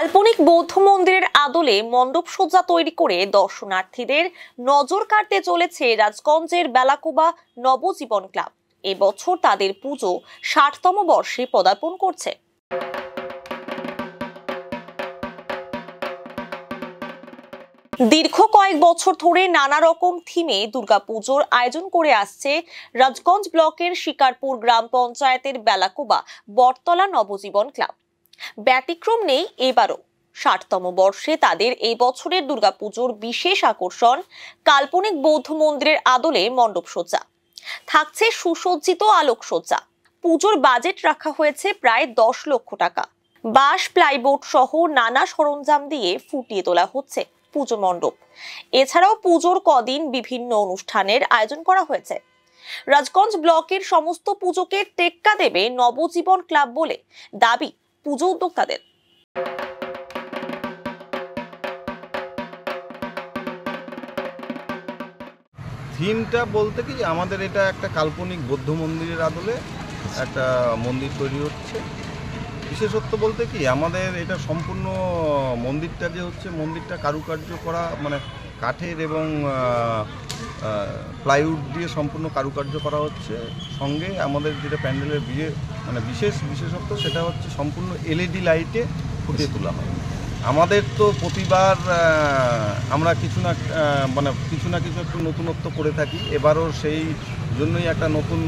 কাল্পনিক বৌদ্ধ মন্দিরের আদলে মণ্ডপ সজ্জা তৈরি করে দর্শনার্থীদের নজর কাড়তে চলেছে রাজগঞ্জের বেলাকোবা নবজীবন ক্লাব। এবছর তাদের পুজো ৬০তম বর্ষে পদার্পণ করছে। দীর্ঘ কয়েক বছর ধরে নানা রকম থিমে দুর্গাপুজোর আয়োজন করে আসছে রাজগঞ্জ ব্লকের শিকারপুর গ্রাম পঞ্চায়েতের বেলাকোবা বটতলা নবজীবন ক্লাব। ব্যতিক্রম নেই এবারও। ৬০তম বর্ষে তাদের এই বছরের দুর্গাপুজোর বিশেষ আকর্ষণ কাল্পনিক বৌদ্ধ মন্দিরের আদলে মণ্ডপ সজ্জা। থাকছে সুসজ্জিত আলোকসজ্জা। পুজোর বাজেট রাখা হয়েছে প্রায় ১০ লক্ষ টাকা। বাঁশ, প্লাইবোর্ড সহ নানা সরঞ্জাম দিয়ে ফুটিয়ে তোলা হচ্ছে পুজো মণ্ডপ। এছাড়াও পুজোর কদিন বিভিন্ন অনুষ্ঠানের আয়োজন করা হয়েছে। রাজগঞ্জ ব্লকের সমস্ত পুজোকে টেক্কা দেবে নবজীবন ক্লাব বলে দাবি পুজো উদ্যোক্তাদের। থিমটা বলতে কি, আমাদের এটা একটা কাল্পনিক বৌদ্ধ মন্দিরের আদলে একটা মন্দির তৈরি হচ্ছে। বিশেষত্ব বলতে কি, আমাদের এটা সম্পূর্ণ মন্দিরটা যে হচ্ছে, মন্দিরটা কারুকার্য করা, মানে কাঠের এবং প্লাইউড দিয়ে সম্পূর্ণ কারুকার্য করা হচ্ছে। সঙ্গে আমাদের যেটা প্যান্ডেলের বিশেষত্ব সেটা হচ্ছে সম্পূর্ণ এলইডি লাইটে ফুটিয়ে তোলা হয়। আমাদের তো প্রতিবার আমরা কিছু না কিছু একটু নতুনত্ব করে থাকি। এবারও সেই জন্যই একটা নতুন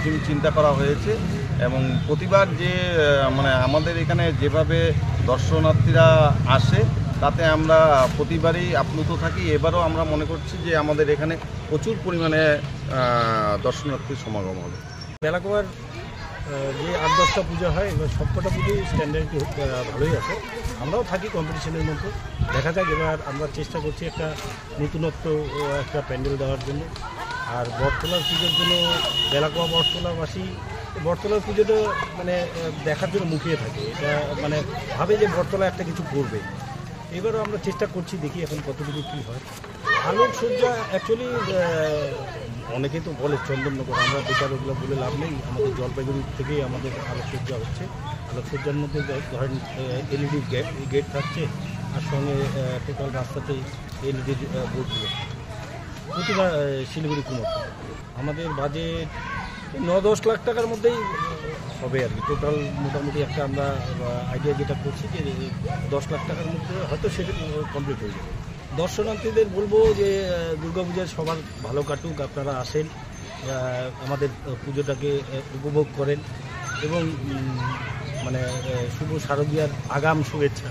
থিম চিন্তা করা হয়েছে এবং প্রতিবার যে আমাদের এখানে যেভাবে দর্শনার্থীরা আসে তাতে আমরা প্রতিবারই আপ্লুত থাকি। এবারও আমরা মনে করছি যে আমাদের এখানে প্রচুর পরিমাণে দর্শনার্থীর সমাগম হবে। বেলাকোবার যে ৮-১০টা পুজো হয়, এবার সবকটা পুজোই স্ট্যান্ডার্ড ভালোই আছে। আমরাও থাকি কম্পিটিশনের মধ্যে। দেখা যাক, এবার আমরা চেষ্টা করছি একটা নতুনত্ব একটা প্যান্ডেল দেওয়ার জন্য। আর বটতলার পুজোর জন্য বেলাকোবা বটতলাবাসী বটতলার পুজোটা দেখার জন্য মুখিয়ে থাকে। এটা ভাবে যে বটতলা একটা কিছু করবে। এবারও আমরা চেষ্টা করছি, দেখি এখন কতটুকু কী হয়। আলোকসজ্জা অ্যাকচুয়ালি অনেকেই তো বলে চন্দননগর, আমরা বেকার ওগুলো বলে লাভ নেই। আমাদের জলপাইগুড়ি থেকেই আমাদের আলোকসজ্জা হচ্ছে। আলোকসজ্জার মধ্যে ধরেন এলইডি গেট থাকছে, আর সঙ্গে টোটাল রাস্তাতেই এলইডি বোর্ডগুলো। প্রতিবার শিলিগুড়ি কুমোর আমাদের বাজেট ৯-১০ লাখ টাকার মধ্যেই হবে আর কি। টোটাল মোটামুটি একটা আমরা আইডিয়া যেটা করছি যে ১০ লাখ টাকার মধ্যে হয়তো সেটা কমপ্লিট হয়ে যাবে। দর্শনার্থীদের বলবো যে দুর্গাপূজার সবার ভালো কাটুক, আপনারা আসেন, আমাদের পুজোটাকে উপভোগ করেন এবং শুভ শারদীয়ার আগাম শুভেচ্ছা।